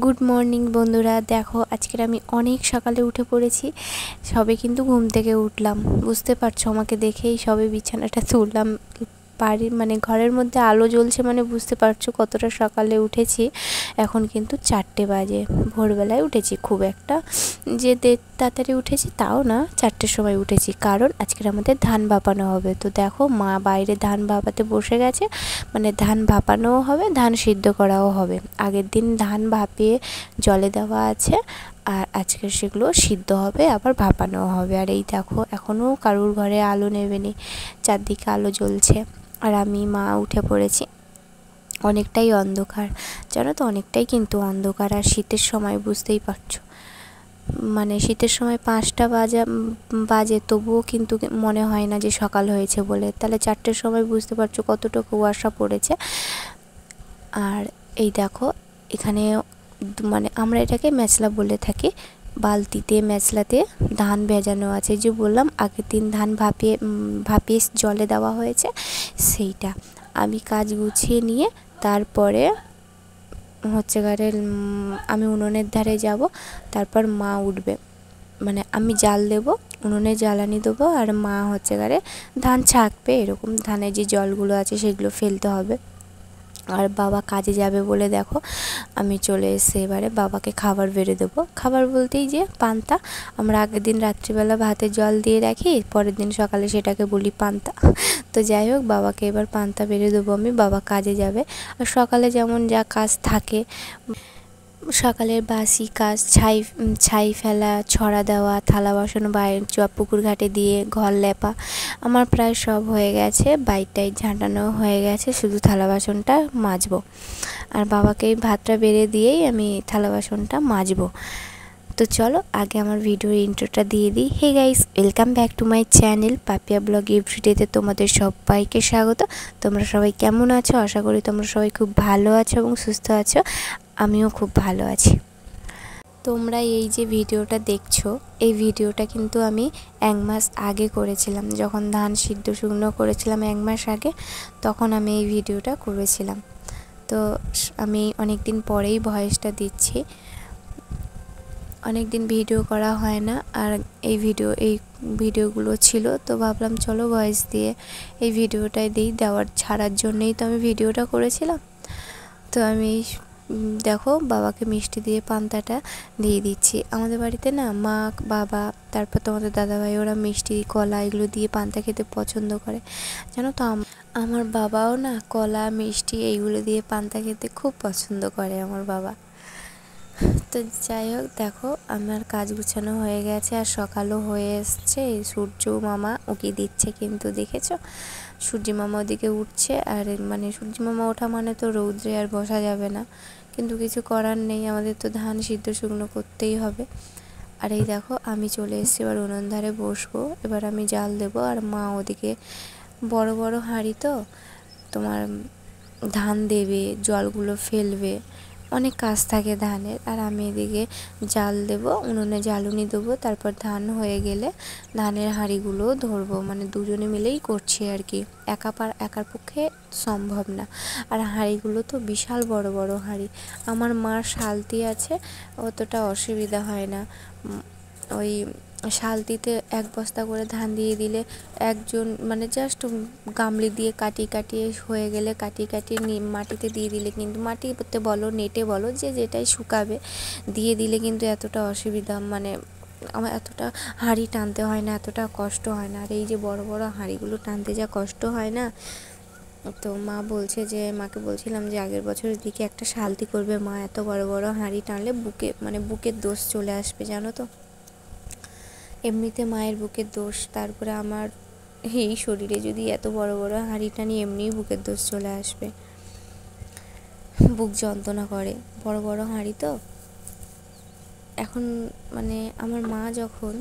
Good morning বন্ধুরা, দেখো আজকের আমি অনেক সকালে উঠে পড়েছি। সবে কিন্তু ঘুম থেকে উঠলাম, বুঝতে পারছো আমাকে দেখেই সবে বিছানাটা তুললাম। বাড়ির ঘরের মধ্যে আলো জ্বলছে, বুঝতে পারছো কতটা সকালে উঠেছি। এখন কিন্তু 4টে বাজে, ভোরবেলায় উঠেছি। খুব একটা যে তাড়াতাড়ি উঠেছি তাও না, 4টের সময় উঠেছি, কারণ আজকের আমাদের ধান ভাপানো হবে। তো দেখো মা বাইরে ধান ভাপাতে বসে গেছে, ধান ভাপানোও হবে, ধান সিদ্ধ করাও হবে। আগের দিন ধান ভাপিয়ে জলে দেওয়া আছে, আর আজকে সেগুলো সিদ্ধ হবে, আবার ভাপানোও হবে। আর এই দেখো এখনও কারুর ঘরে আলো নেবেনি, চারদিকে আলো জ্বলছে। আর আমি মা উঠে পড়েছি। অনেকটাই অন্ধকার, জানো তো, অনেকটাই কিন্তু অন্ধকার। আর শীতের সময় বুঝতেই পারছো, শীতের সময় 5টা বাজে তবুও কিন্তু মনে হয় না যে সকাল হয়েছে বলে। তাহলে 4টের সময় বুঝতে পারছো কতটা কুয়াশা পড়েছে। আর এই দেখো এখানে আমরা এটাকে মেচলা বলে থাকি। বালতিতে মেচলাতে ধান ভেজানো আছে, যে বললাম আগের দিন ধান ভাপিয়ে জলে দেওয়া হয়েছে, সেইটা। আমি কাজ গুছিয়ে নিয়ে তারপরে আমি উনুনের ধারে যাব। তারপর মা উঠবে, আমি জাল দেব, উনুনে জ্বালানি দেবো, আর মা ধান ছাঁকবে। এরকম ধানের যে জলগুলো আছে সেগুলো ফেলতে হবে। আর বাবা কাজে যাবে বলে দেখো আমি চলে এসে এবারে বাবাকে খাবার বেড়ে দেবো। খাবার বলতেই যে পান্তা, আমরা আগের দিন রাত্রিবেলা ভাতে জল দিয়ে রাখি, পরের দিন সকালে সেটাকে বলি পান্তা। তো যাই হোক, বাবাকে এবার পান্তা বেড়ে দেবো আমি। বাবা কাজে যাবে, আর সকালে যেমন যা কাজ থাকে, সকালের বাসি কাজ, ছাই ফেলা, ছড়া দেওয়া, থালা বাসন বাইরে পুকুর ঘাটে দিয়ে ঘর লেপা, আমার প্রায় সব হয়ে গেছে। বাইরটাই ঝাঁটানো হয়ে গেছে, শুধু থালা বাসনটা মাজবো। আর বাবাকে এই ভাতটা বেড়ে দিয়েই আমি থালা বাসনটা মাজবো। তো চলো আগে আমার ভিডিওর ইন্ট্রোটা দিয়ে দিই। Hey guys, welcome back to my channel Papiya vlog এভরিডেতে তোমাদের সবাইকে স্বাগত। তোমরা সবাই কেমন আছো? আশা করি তোমরা সবাই খুব ভালো আছো এবং সুস্থ আছো। আমিও খুব ভালো আছি। তোমরা এই যে ভিডিওটা দেখছো, এই ভিডিওটা কিন্তু আমি 1 মাস আগে করেছিলাম, যখন ধান সিদ্ধ শুকনো করেছিলাম 1 মাস আগে, তখন আমি এই ভিডিওটা করেছিলাম। তো আমি অনেক দিন পরেই ভয়েসটা দিচ্ছি, অনেক দিন ভিডিও করা হয় না। আর এই ভিডিওগুলো ছিল, তো ভাবলাম চলো ভয়েস দিয়ে এই ভিডিওটাই দিই। ছাড়ার জন্যই তো আমি ভিডিওটা করেছিলাম। তো আমি দেখো বাবাকে মিষ্টি দিয়ে পান্তাটা দিয়ে দিচ্ছি। আমাদের বাড়িতে না মা, বাবা, তারপর তোমাদের দাদাভাই, ওরা মিষ্টি, কলা এগুলো দিয়ে পান্তা খেতে পছন্দ করে, জানো তো। আমার বাবাও না কলা, মিষ্টি এইগুলো দিয়ে পান্তা খেতে খুব পছন্দ করে আমার বাবা। তো যাই হোক, দেখো আমার কাজ গুছানো হয়ে গেছে, আর সকালও হয়ে এসছে। সূর্য মামা উকি দিচ্ছে, কিন্তু দেখেছো সূর্য মামা ওদিকে উঠছে। আর সূর্য মামা ওঠা মানে তো রৌদ্রে আর বসা যাবে না, কিন্তু কিছু করার নেই, আমাদের তো ধান সিদ্ধ শুকনো করতেই হবে। আর এই দেখো আমি চলে এসেছি, এবার উনুন ধারে বসবো। এবার আমি জাল দেবো, আর মা ওদিকে বড় বড় হাঁড়ি, তো তোমার ধান দেবে, জলগুলো ফেলবে, অনেক কাজ থাকে ধানের। আর আমি এদিকে জাল দেব, উনুনে জ্বালুনি দেবো। তারপর ধান হয়ে গেলে ধানের হাঁড়িগুলো ধরবো, দুজনে মিলেই করছি আর কি, একার পক্ষে সম্ভব না। আর হাঁড়িগুলো তো বিশাল বড় বড় হাঁড়ি। আমার মার শালতি আছে, অতটা অসুবিধা হয় না। ওই শালতিতে 1 বস্তা করে ধান দিয়ে দিলে একজন জাস্ট গামলি দিয়ে কাটিয়ে হয়ে গেলে কাটিয়ে মাটিতে দিয়ে দিলে, কিন্তু মাটিতে বলো নেটে বলো, যেটাই শুকাবে দিয়ে দিলে কিন্তু এতটা অসুবিধা, আমার এতটা হাঁড়ি টানতে হয় না, এতটা কষ্ট হয় না। আর এই যে বড় বড় হাঁড়িগুলো টানতে যা কষ্ট হয় না। তো মাকে বলছিলাম যে আগের বছরের দিকে একটা শালতি করবে মা, এত বড় বড় হাঁড়ি টানলে বুকের দোষ চলে আসবে, জানো তো। এমনিতে মায়ের বুকের দোষ, তারপরে আমার এই শরীরে যদি এত বড় বড় হাঁড়ি টানি, এমনিই বুকের দোষ চলে আসবে, বুক যন্ত্রণা করে, বড় বড় হাঁড়ি তো। এখন আমার মা যখন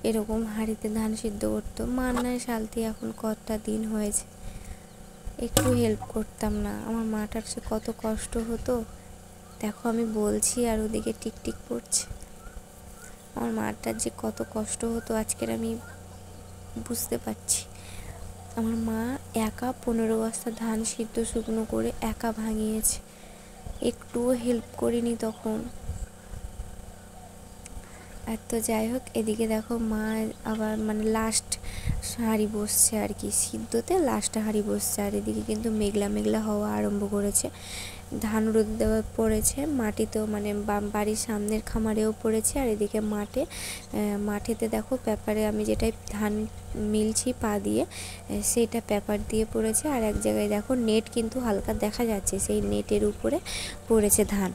এরকম হাঁড়িতে ধান সিদ্ধ করতো, মার নয় শালতি এখন কতটা দিন হয়েছে, একটু হেল্প করতাম না, আমার মাটার সে কত কষ্ট হতো। দেখো আমি বলছি আর ওদিকে টিকটিক পড়ছে, আমার মাটার যে কত কষ্ট হতো আজকের আমি বুঝতে পারছি। আমার মা একা 15 বস্তা ধান সিদ্ধ শুকনো করে একা ভাঙিয়েছে, একটুও হেল্প করিনি তখন। আর তো যাই হোক, এদিকে দেখো মা আবার মানে লাস্ট হাঁড়ি বসছে আর কি, সিদ্ধতে লাস্ট হাঁড়ি বসছে। আর এদিকে কিন্তু মেঘলা মেঘলা হওয়া আরম্ভ করেছে, ধান রোদ দেওয়া পড়েছে মাটিতেও, মানে বাড়ির সামনের খামারেও পড়েছে। আর এদিকে মাঠেতে দেখো পেপারে আমি যেটাই ধান মিলছি পা দিয়ে, সেইটা পেপার দিয়ে পড়েছে। আর এক জায়গায় দেখো নেট কিন্তু হালকা দেখা যাচ্ছে, সেই নেটের উপরে পড়েছে ধান।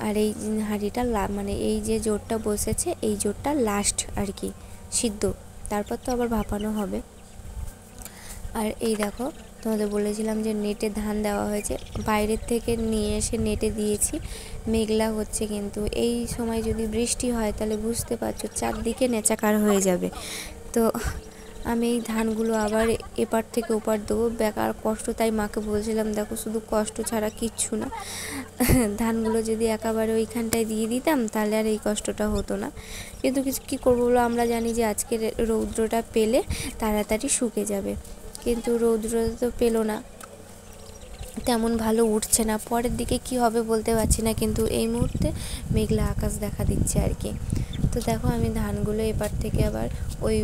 আর এই হাঁড়িটা মানে এই যে জোরটা বসেছে, এই জোরটা লাস্ট আর কি সিদ্ধ, তারপর তো আবার ভাপানো হবে। আর এই দেখো, তোমাদের বলেছিলাম যে নেটে ধান দেওয়া হয়েছে, বাইরের থেকে নিয়ে এসে নেটে দিয়েছি। মেঘলা হচ্ছে, কিন্তু এই সময় যদি বৃষ্টি হয় তাহলে বুঝতে পারছো চারদিকে নেচাকার হয়ে যাবে। তো আমি এই ধানগুলো আবার এপার থেকে ওপার দেবো, বেকার কষ্ট। তাই মাকে বলছিলাম দেখো শুধু কষ্ট ছাড়া কিচ্ছু না, ধানগুলো যদি একেবারে ওইখানটায় দিয়ে দিতাম তাহলে আর এই কষ্টটা হতো না। কিন্তু কিছু কী করবো বলো, আমরা জানি যে আজকের রৌদ্রটা পেলে তাড়াতাড়ি শুকে যাবে, কিন্তু রৌদ্রটা তো পেলো না, তেমন ভালো উঠছে না। পরের দিকে কি হবে বলতে পারছি না, কিন্তু এই মুহূর্তে মেঘলা আকাশ দেখা দিচ্ছে আর কি। তো দেখো আমি ধানগুলো এপার থেকে আবার ওই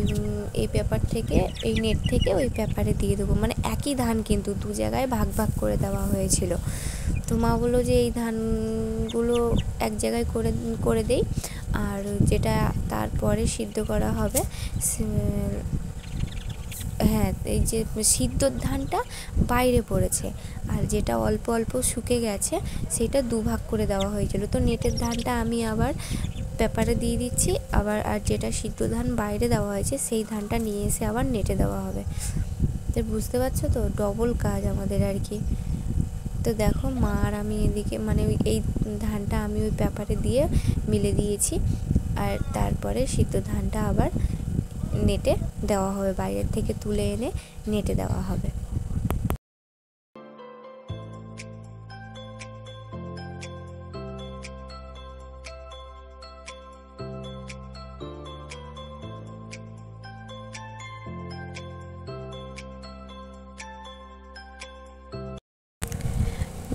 এই পেপার থেকে, এই নেট থেকে ওই পেপারে দিয়ে দেবো, মানে একই ধান কিন্তু দু জায়গায় ভাগ ভাগ করে দেওয়া হয়েছিল। তো মা বললো যে এই ধানগুলো এক জায়গায় করে দেই, আর যেটা তারপরে সিদ্ধ করা হবে, হ্যাঁ এই যে সিদ্ধর ধানটা বাইরে পড়েছে, আর যেটা অল্প অল্প শুকে গেছে সেটা দুভাগ করে দেওয়া হয়েছিল। তো নেটের ধানটা আমি আবার পেপারে দিয়ে দিচ্ছি, আবার আর যেটা সিদ্ধ ধান বাইরে দেওয়া হয়েছে সেই ধানটা নিয়ে এসে আবার নেটে দেওয়া হবে। তো বুঝতে পারছো তো, ডবল কাজ আমাদের আর কি। তো দেখো মা আর আমি এদিকে মানে এই ধানটা আমি ওই পেপারে দিয়ে মিলে দিয়েছি, আর তারপরে সিদ্ধ ধানটা আবার নেটে দেওয়া হবে, বাইরের থেকে তুলে এনে নেটে দেওয়া হবে।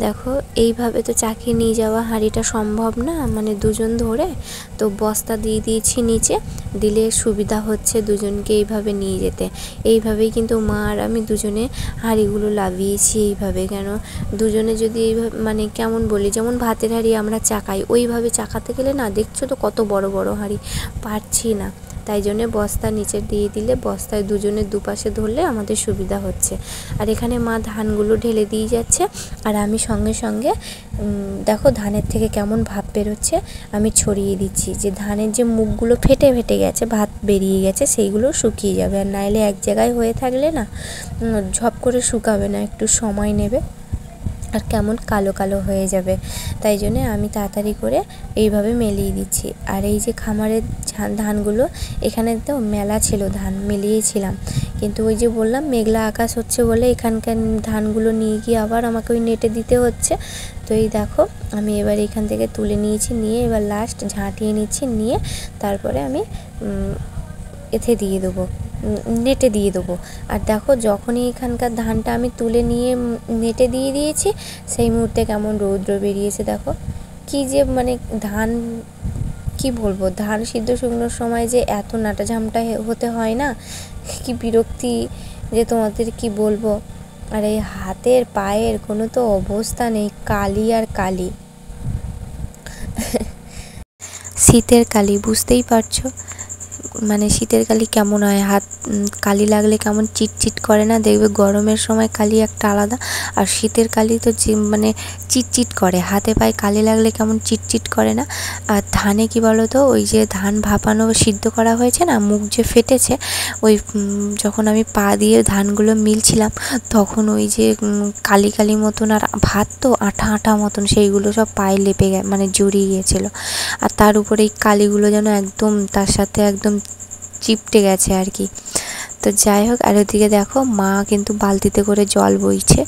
দেখো এইভাবে তো চাকি নিয়ে যাওয়া হাঁড়িটা সম্ভব না, মানে দুজন ধরে, তো বস্তা দিয়ে দিয়েছি নিচে, দিলে সুবিধা হচ্ছে দুজনকে এইভাবে নিয়ে যেতে। এইভাবেই কিন্তু মা আর আমি দুজনে হাঁড়িগুলো লাভিয়েছি এইভাবে। কেন দুজনে যদি এইভাবে মানে কেমন বলি, যেমন ভাতের হাঁড়ি আমরা চাকাই, ওইভাবে চাকাতে গেলে না, দেখছো তো কত বড় বড় হাঁড়ি, পারছি না। তাই জন্যে বস্তা নিচে দিয়ে দিলে বস্তায় দুজনে দুপাশে ধরলে আমাদের সুবিধা হচ্ছে। আর এখানে মা ধানগুলো ঢেলে দিয়ে যাচ্ছে, আর আমি সঙ্গে সঙ্গে দেখো ধানের থেকে কেমন ভাপ বেরোচ্ছে আমি ছড়িয়ে দিচ্ছি, যে ধানের যে মুখগুলো ফেটে ফেটে গেছে, ভাত বেরিয়ে গেছে, সেইগুলো শুকিয়ে যাবে। আর নাইলে এক জায়গায় হয়ে থাকলে না ঝপ করে শুকাবে না, একটু সময় নেবে আর কেমন কালো কালো হয়ে যাবে। তাই জন্যে আমি তাড়াতাড়ি করে এইভাবে মেলিয়ে দিচ্ছি। আর এই যে খামারের ধানগুলো, এখানে তো মেলা ছিল, ধান মিলিয়েছিলাম, কিন্তু ওই যে বললাম মেঘলা আকাশ হচ্ছে বলে এখানকার ধানগুলো নিয়ে গিয়ে আবার আমাকে ওই নেটে দিতে হচ্ছে। তো এই দেখো আমি এবার এখান থেকে তুলে নিয়েছি, নিয়ে এবার লাস্ট ঝাঁটিয়ে নিচ্ছি, নিয়ে তারপরে আমি এতে দিয়ে দেবো, নেটে দিয়ে দেবো। আর দেখো যখনই এখানকার ধানটা আমি তুলে নিয়ে নেটে দিয়ে দিয়েছি, সেই মুহূর্তে কেমন রৌদ্র বেরিয়েছে দেখো। কি যে মানে ধান, কি বলবো, ধান সিদ্ধ শুকনোর সময় যে এত নাটাঝামটা হতে হয় না, কি বিরক্তি যে তোমাদের কি বলবো। আর এই হাতের পায়ের কোনো তো অবস্থা নেই, কালি আর কালি, শীতের কালি, বুঝতেই পারছো মানে শীতের কালি কেমন হয়, হাত কালি লাগলে কেমন চিটচিট করে না, দেখবে গরমের সময় কালি একটা আলাদা, আর শীতের কালি তো মানে চিটচিট করে, হাতে পায়ে কালি লাগলে কেমন চিটচিট করে না। আর ধানে কি বলো তো, ওই যে ধান ভাপানো সিদ্ধ করা হয়েছে না, মুখ যে ফেটেছে, ওই যখন আমি পা দিয়ে ধানগুলো মিলছিলাম তখন ওই যে কালি কালি মতন, আর ভাত তো আঠা আঠা মতন, সেইগুলো সব পায়ে লেপে মানে জড়িয়ে গিয়েছিলো। আর তার উপরে এই কালিগুলো যেন একদম তার সাথে একদম চিপটে গেছে আর কি। তো যাই হোক, আর ওদিকে দেখো মা কিন্তু বালতিতে করে জল বইছে,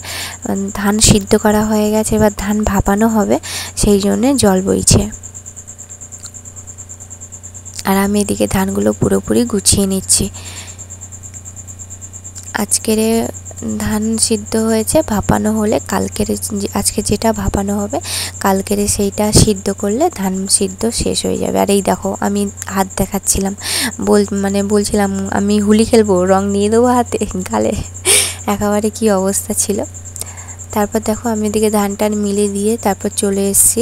ধান সিদ্ধ করা হয়ে গেছে, এবার ধান ভাপানো হবে, সেই জন্যে জল বইছে। আর আমি এদিকে ধানগুলো পুরোপুরি গুছিয়ে নিচ্ছি। আজকের ধান সিদ্ধ হয়েছে, ভাপানো হলে কালকের আজকে যেটা ভাপানো হবে কালকের সেইটা সিদ্ধ করলে ধান সিদ্ধ শেষ হয়ে যাবে। আর এই দেখো আমি হাত দেখাচ্ছিলাম, বলছিলাম আমি হোলি খেলবো, রং নিয়ে দেবো হাতে গালে, একেবারে কি অবস্থা ছিল। তারপর দেখো আমি এদিকে ধান টান মিলে দিয়ে তারপর চলে এসেছি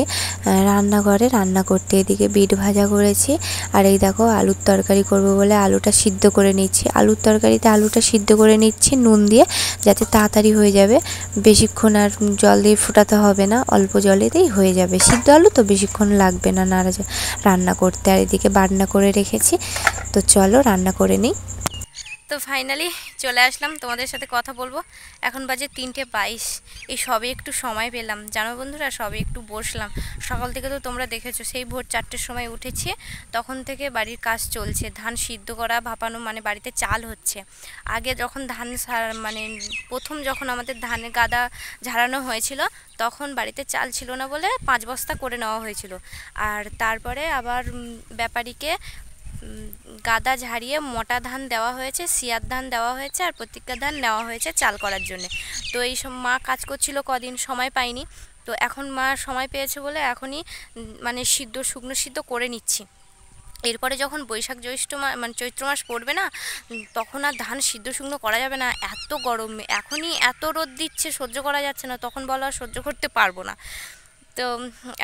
রান্নাঘরে রান্না করতে। এদিকে বিট ভাজা করেছি, আর এই দেখো আলুর তরকারি করব বলে আলুটা সিদ্ধ করে নিচ্ছি। আলুর তরকারিতে আলুটা সিদ্ধ করে নিচ্ছি নুন দিয়ে, যাতে তাড়াতাড়ি হয়ে যাবে, বেশিক্ষণ আর জল দিয়ে ফোটাতে হবে না, অল্প জলেতেই হয়ে যাবে। সিদ্ধ আলু তো বেশিক্ষণ লাগবে না রান্না করতে। আর এদিকে বাটনা করে রেখেছি, তো চলো রান্না করে নিই। তো ফাইনালি চলে আসলাম তোমাদের সাথে কথা বলবো। এখন বাজে 3:22, এই সবে একটু সময় পেলাম জানো বন্ধুরা, সবে একটু বসলাম। সকাল থেকে তো তোমরা দেখেছো সেই ভোর 4টের সময় উঠেছি, তখন থেকে বাড়ির কাজ চলছে, ধান সিদ্ধ করা ভাপানো, মানে বাড়িতে চাল হচ্ছে। আগে যখন ধান মানে প্রথম যখন আমাদের ধানের গাদা ঝাড়ানো হয়েছিল তখন বাড়িতে চাল ছিল না বলে 5 বস্তা করে নেওয়া হয়েছিল। আর তারপরে আবার ব্যাপারীকে গাদা ঝাড়িয়ে মোটা ধান দেওয়া হয়েছে, সিয়ার ধান দেওয়া হয়েছে, আর প্রত্যেকটা ধান নেওয়া হয়েছে চাল করার জন্য। তো এই সব মা কাজ করছিল কদিন, সময় পাইনি, তো এখন মা সময় পেয়েছে বলে এখনই মানে শুকনো সিদ্ধ করে নিচ্ছি। এরপরে যখন বৈশাখ জ্যৈষ্ঠ মানে চৈত্র মাস পড়বে না, তখন আর ধান সিদ্ধ শুকনো করা যাবে না, এত গরম, এখনই এত রোদ দিচ্ছে সহ্য করা যাচ্ছে না, তখন বলো আর সহ্য করতে পারবো না। তো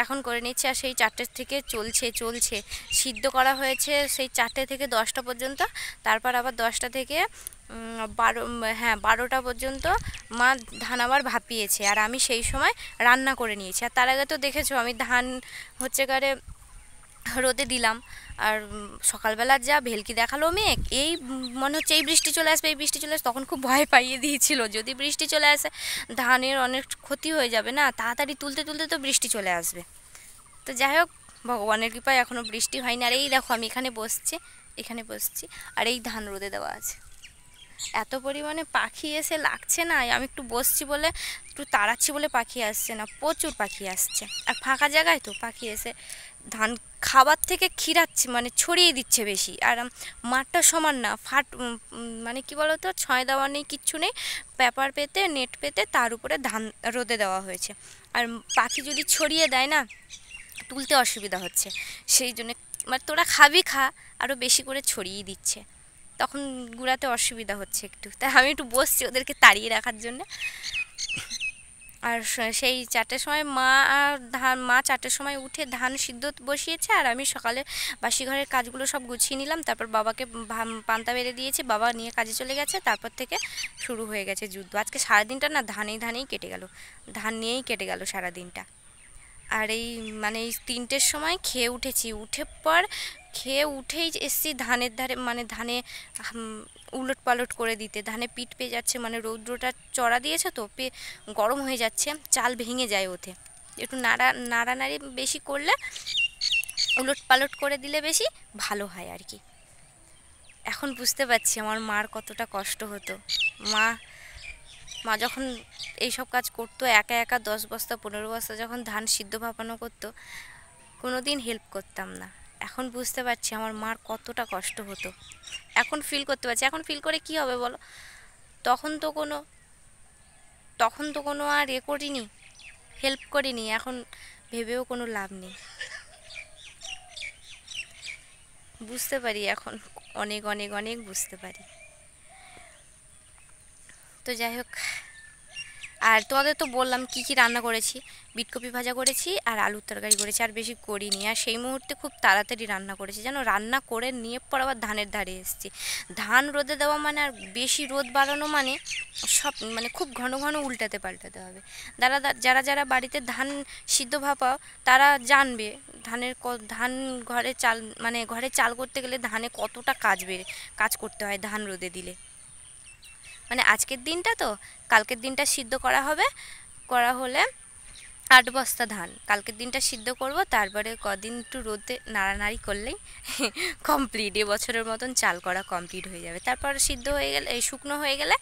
এখন করে নিচ্ছে। আর সেই 4টে থেকে চলছে সিদ্ধ করা হয়েছে সেই 4টে থেকে 10টা পর্যন্ত, তারপর আবার 10টা থেকে 12টা পর্যন্ত মা ধান আবার ভাপিয়েছে, আর আমি সেই সময় রান্না করে নিয়েছি। আর তার আগে তো দেখেছো আমি ধান হচ্ছে করে রোদে দিলাম, আর সকালবেলা যা ভেলকি দেখালো মেঘ, এই মনে হচ্ছে এই বৃষ্টি চলে আসবে, এই বৃষ্টি চলে আসবে, তখন খুব ভয় পাইয়ে দিয়েছিল, যদি বৃষ্টি চলে আসে ধানের অনেক ক্ষতি হয়ে যাবে না, তাড়াতাড়ি তুলতে তুলতে তো বৃষ্টি চলে আসবে। তো যাই হোক, ভগবানের কৃপায় এখনও বৃষ্টি হয়নি। আর এই দেখো আমি এখানে বসছি আর এই ধান রোদে দেওয়া আছে, এত পরিমাণে পাখি এসে লাগছে না, আমি একটু বসছি বলে একটু তাড়াচ্ছি বলে পাখি আসছে না, প্রচুর পাখি আসছে। আর ফাঁকা জায়গায় তো পাখি এসে ধান খাবার থেকে খিরাচ্ছে, মানে ছড়িয়ে দিচ্ছে বেশি। আর মাঠটা সমান না, মানে কি বলতো, ছয় দেওয়া নেই, কিচ্ছু নেই, পেপার পেতে নেট পেতে তার উপরে ধান রোদে দেওয়া হয়েছে। আর পাখি যদি ছড়িয়ে দেয় না, তুলতে অসুবিধা হচ্ছে, সেই জন্য মানে তোরা খাবি খা, আরও বেশি করে ছড়িয়ে দিচ্ছে, তখন গুড়াতে অসুবিধা হচ্ছে একটু, তাই আমি একটু বসছি ওদেরকে তাড়িয়ে রাখার জন্য। আর সেই 4টের সময় মা 4টের সময় উঠে ধান সিদ্ধ বসিয়েছে, আর আমি সকালে বাসি ঘরের কাজগুলো সব গুছিয়ে নিলাম, তারপর বাবাকে পান্তা বেড়ে দিয়েছি, বাবা নিয়ে কাজে চলে গেছে, তারপর থেকে শুরু হয়ে গেছে যুদ্ধ। আজকে সারাদিনটা না ধানেই কেটে গেল, ধান নিয়েই কেটে গেল সারাদিনটা। আর এই মানে এই 3টের সময় খেয়ে উঠেছি, খেয়ে উঠেই এসছি ধানের ধারে, মানে ধানে উলট পালট করে দিতে, ধানে পিঠ পেয়ে যাচ্ছে, মানে রৌদ্রটা চড়া দিয়েছে তো গরম হয়ে যাচ্ছে, চাল ভেঙে যায় ওঠে, একটু নাড়ানাড়ি বেশি করলে, উলট পালট করে দিলে বেশি ভালো হয় আর কি। এখন বুঝতে পারছি আমার মার কতটা কষ্ট হতো। মা যখন এইসব কাজ করতো, একা একা 10 বস্তা 15 বস্তা যখন ধান সিদ্ধ ভাপানো করতো, কোনো দিন হেল্প করতাম না। এখন বুঝতে পারছি আমার মার কতটা কষ্ট হতো, এখন ফিল করতে পারছি। এখন ফিল করে কি হবে বলো, তখন তো কোনো আর করিনি, হেল্প করিনি, এখন ভেবেও কোনো লাভ নেই। বুঝতে পারি এখন, অনেক অনেক অনেক বুঝতে পারি। তো যাই হোক, আর তোমাদের তো বললাম কি কি রান্না করেছি, বিটকপি ভাজা করেছি আর আলুর তরকারি করেছি, আর বেশি করিনি। আর সেই মুহূর্তে খুব তাড়াতাড়ি রান্না করেছি জানো, রান্না করে নিয়ে পর আবার ধানের ধারে এসেছি। ধান রোদে দেওয়া মানে, আর বেশি রোদ বাড়ানো মানে সব মানে খুব ঘন ঘন উল্টাতে পাল্টাতে হবে। যারা বাড়িতে ধান সিদ্ধ ভাপাও তারা জানবে ধান ঘরে চাল করতে গেলে ধানে কতটা কাজ করতে হয় ধান রোদে দিলে। মানে আজকের দিনটা তো, কালকের দিনটা সিদ্ধ করা হলে 8 বস্তা ধান, কালকের দিনটা সিদ্ধ করব, তারপরে কদিন একটু রোদে নাড়ানাড়ি করলেই কমপ্লিট, এবছরের মতন চাল করা কমপ্লিট হয়ে যাবে। তারপর সিদ্ধ হয়ে গেলে, শুকনো হয়ে গেলে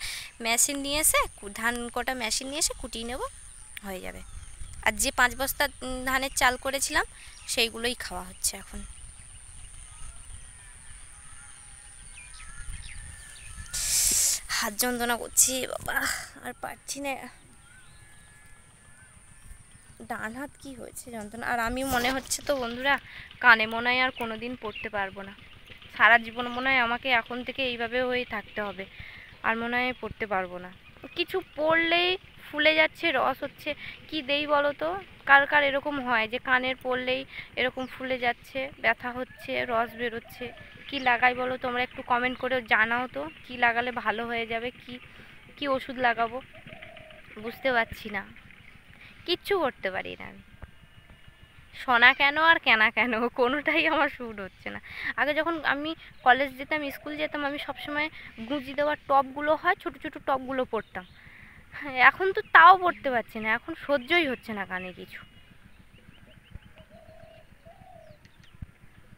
মেশিন নিয়ে এসে, ধান কটা মেশিন নিয়ে এসে কুটিয়ে নেব, হয়ে যাবে। আর যে 5 বস্তা ধানের চাল করেছিলাম সেইগুলোই খাওয়া হচ্ছে এখন। হাত যন্ত্রণা করছি বাবা, আর পারছি না। ডান হাত কি হয়েছে যন্ত্রণা। আর আমি মনে হচ্ছে তো বন্ধুরা, কানে মনে হয় আর কোনো দিন পড়তে পারবো না। সারা জীবন মনে হয় আমাকে এখন থেকে এইভাবে হয়ে থাকতে হবে, আর মনে হয় পড়তে পারবো না। কিছু পড়লেই ফুলে যাচ্ছে, রস হচ্ছে। কি দেই বলো তো? কার কার এরকম হয় যে কানের পড়লেই এরকম ফুলে যাচ্ছে, ব্যথা হচ্ছে, রস বেরোচ্ছে? কি লাগাই বলো? তোমরা একটু কমেন্ট করে জানাও তো, কি লাগালে ভালো হয়ে যাবে, কি কি ওষুধ লাগাবো বুঝতে পারছি না, কিচ্ছু করতে পারি না আমি। শোনা কেন আর কেনা কেন কোনোটাই আমার শ্যুট হচ্ছে না। আগে যখন আমি কলেজ যেতাম, স্কুল যেতাম, আমি সবসময় গুঁজি দেওয়ার টপগুলো হয়, ছোটো ছোটো টপগুলো পরতাম। হ্যাঁ, এখন তো তাও পরতে পারছি না, এখন সহ্যই হচ্ছে না কানে কিছু।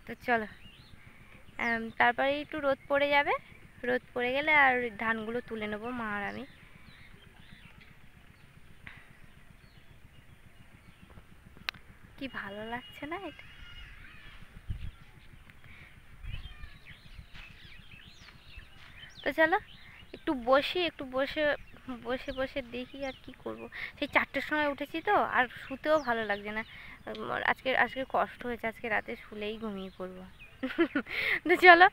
তো চলো, তারপরে একটু রোদ পড়ে যাবে, রোদ পড়ে গেলে আর ধানগুলো তুলে নেবো মা আর আমি। কি ভালো লাগছে না এটা? তো চলো একটু বসি, একটু বসে বসে বসে দেখি আর কি করব। সেই 4টের সময় উঠেছি তো, আর শুতেও ভালো লাগছে না। আজকে আজকে কষ্ট হয়েছে, আজকে রাতে শুলেই ঘুমিয়ে পড়বো। তো চলো